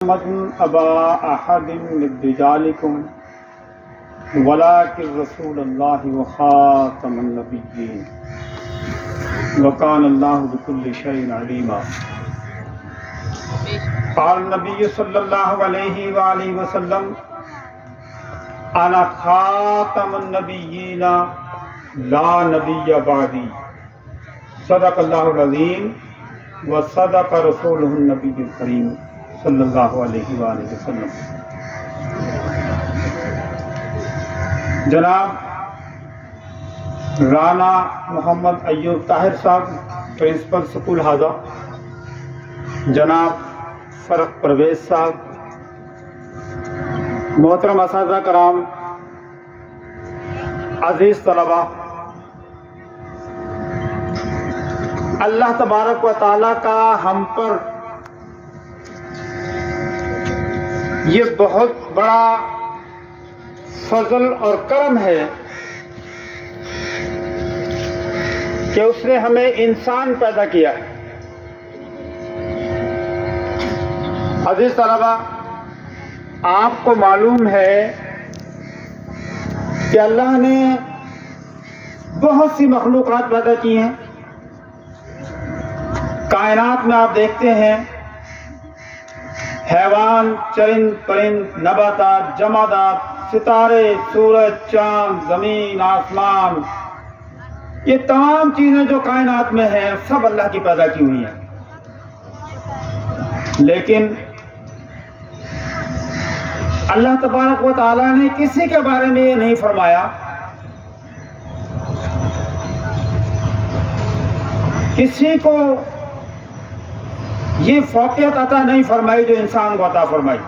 محمد أبا أحد من رجالكم ولكن رسول الله وخاتم النبيين وكان الله بكل شيء عليما. قال النبي صلى الله عليه وآله وسلم: أنا خاتم النبيين لا نبي بعدي. صدق الله العظيم وصدق رسوله النبي الكريم صلی اللہ علیہ وآلہ وسلم. جناب رانا محمد ایوب طاہر صاحب، پرنسپل سکول ہادہ، جناب فرق پرویز صاحب، محترم اساتذہ کرام، عزیز طلباء، اللہ تبارک و تعالیٰ کا ہم پر یہ بہت بڑا فضل اور کرم ہے کہ اس نے ہمیں انسان پیدا کیا ہے. عزیز طلباء، آپ کو معلوم ہے کہ اللہ نے بہت سی مخلوقات پیدا کی ہیں. کائنات میں آپ دیکھتے ہیں حیوان، چرند پرند، نباتات، جمادات، ستارے، سورج، چاند، زمین، آسمان، یہ تمام چیزیں جو کائنات میں ہیں سب اللہ کی پیدا کی ہوئی ہیں. لیکن اللہ تبارک و تعالیٰ نے کسی کے بارے میں یہ نہیں فرمایا، کسی کو یہ فوقیت عطا نہیں فرمائی جو انسان کو عطا فرمائی،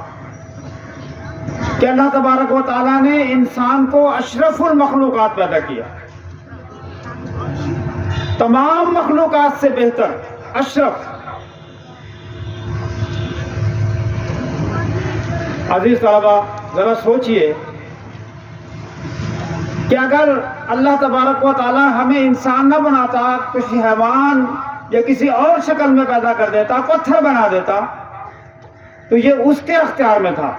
کہ اللہ تبارک و تعالیٰ نے انسان کو اشرف المخلوقات پیدا کیا، تمام مخلوقات سے بہتر، اشرف. عزیز طلباء، ذرا سوچئے کہ اگر اللہ تبارک و تعالیٰ ہمیں انسان نہ بناتا، کسی حیوان یا کسی اور شکل میں پیدا کر دیتا، پتھر بنا دیتا، تو یہ اس کے اختیار میں تھا.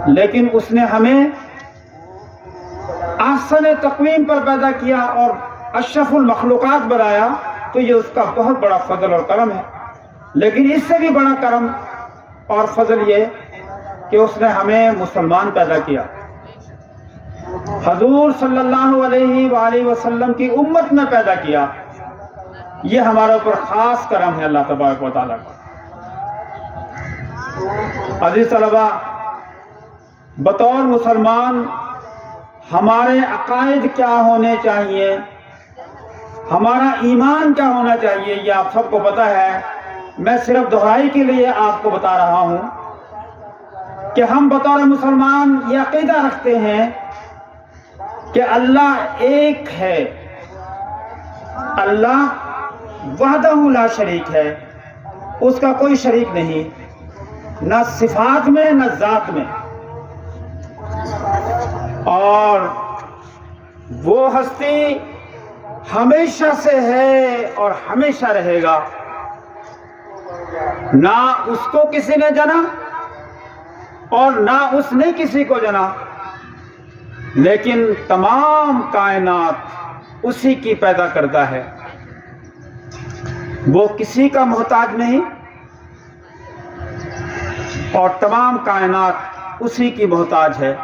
لیکن اس نے ہمیں احسن تقویم پر پیدا کیا اور اشرف المخلوقات بنایا، تو یہ اس کا بہت بڑا فضل اور کرم ہے. لیکن اس سے بھی بڑا کرم اور فضل یہ کہ اس نے ہمیں مسلمان پیدا کیا، حضور صلی اللہ علیہ وآلہ وسلم کی امت میں پیدا کیا. یہ ہمارے اوپر خاص کرم ہے اللہ تبارک و تعالیٰ کا. عزیز طلباء، بطور مسلمان ہمارے عقائد کیا ہونے چاہیے، ہمارا ایمان کیا ہونا چاہیے، یہ آپ سب کو پتہ ہے. میں صرف دہرائی کے لیے آپ کو بتا رہا ہوں کہ ہم بطور مسلمان یہ عقیدہ رکھتے ہیں کہ اللہ ایک ہے، اللہ وحدہ لا شریک ہے، اس کا کوئی شریک نہیں، نہ صفات میں نہ ذات میں. اور وہ ہستی ہمیشہ سے ہے اور ہمیشہ رہے گا. نہ اس کو کسی نے جنا اور نہ اس نے کسی کو جنا، لیکن تمام کائنات اسی کی پیدا کرتا ہے. وہ کسی کا محتاج نہیں اور تمام کائنات اسی کی محتاج ہے.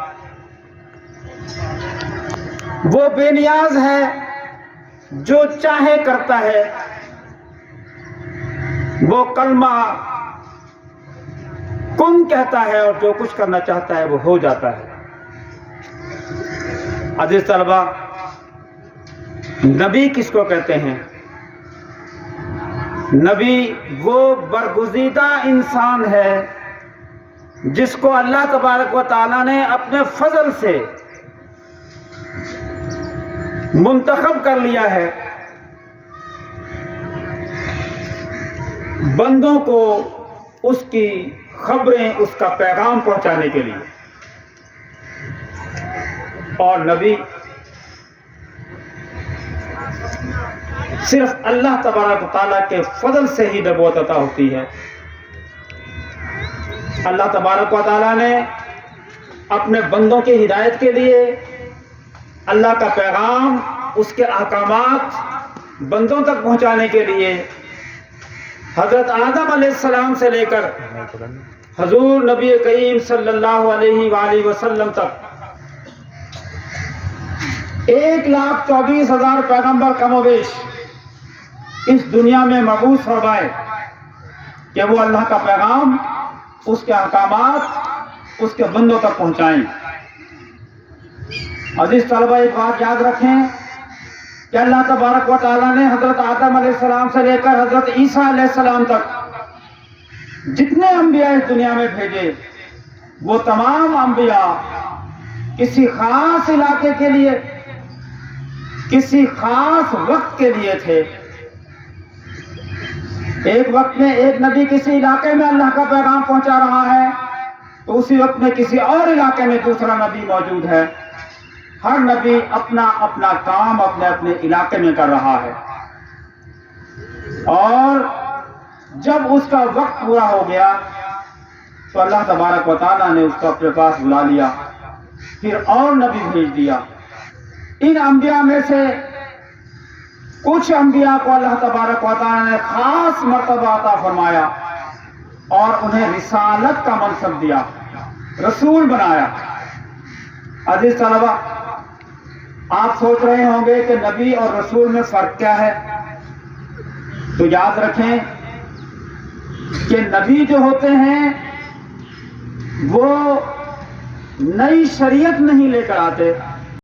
وہ بے نیاز ہے، جو چاہے کرتا ہے. وہ کلمہ کن کہتا ہے اور جو کچھ کرنا چاہتا ہے وہ ہو جاتا ہے. عزیز طلباء، نبی کس کو کہتے ہیں؟ نبی وہ برگزیدہ انسان ہے جس کو اللہ تبارک و تعالیٰ نے اپنے فضل سے منتخب کر لیا ہے بندوں کو اس کی خبریں، اس کا پیغام پہنچانے کے لیے. اور نبی صرف اللہ تبارک و تعالیٰ کے فضل سے ہی نبوت عطا ہوتی ہے. اللہ تبارک و تعالیٰ نے اپنے بندوں کی ہدایت کے لیے اللہ کا پیغام، اس کے احکامات بندوں تک پہنچانے کے لیے حضرت آدم علیہ السلام سے لے کر حضور نبی کریم صلی اللہ علیہ وآلہ وسلم تک 1,24,000 پیغمبر کم و بیش اس دنیا میں مبعوث فرمائے کہ وہ اللہ کا پیغام، اس کے احکامات اس کے بندوں تک پہنچائیں۔ عزیز طلبہ، ایک بات یاد رکھیں کہ اللہ تبارک و تعالیٰ نے حضرت آدم علیہ السلام سے لے کر حضرت عیسیٰ علیہ السلام تک جتنے انبیاء اس دنیا میں بھیجے، وہ تمام انبیاء کسی خاص علاقے کے لیے، کسی خاص وقت کے لیے تھے۔ ایک وقت میں ایک نبی کسی علاقے میں اللہ کا پیغام پہنچا رہا ہے تو اسی وقت میں کسی اور علاقے میں دوسرا نبی موجود ہے۔ ہر نبی اپنا اپنا کام اپنے اپنے علاقے میں کر رہا ہے، اور جب اس کا وقت پورا ہو گیا تو اللہ تبارک و تعالیٰ نے اس کو اپنے پاس بلا لیا، پھر اور نبی بھیج دیا۔ ان انبیاء میں سے کچھ انبیاء کو اللہ تبارک و تعالیٰ نے خاص مرتبہ عطا فرمایا اور انہیں رسالت کا منصب دیا، رسول بنایا۔ عزیز طلبہ، آپ سوچ رہے ہوں گے کہ نبی اور رسول میں فرق کیا ہے؟ تو یاد رکھیں کہ نبی جو ہوتے ہیں وہ نئی شریعت نہیں لے کر آتے،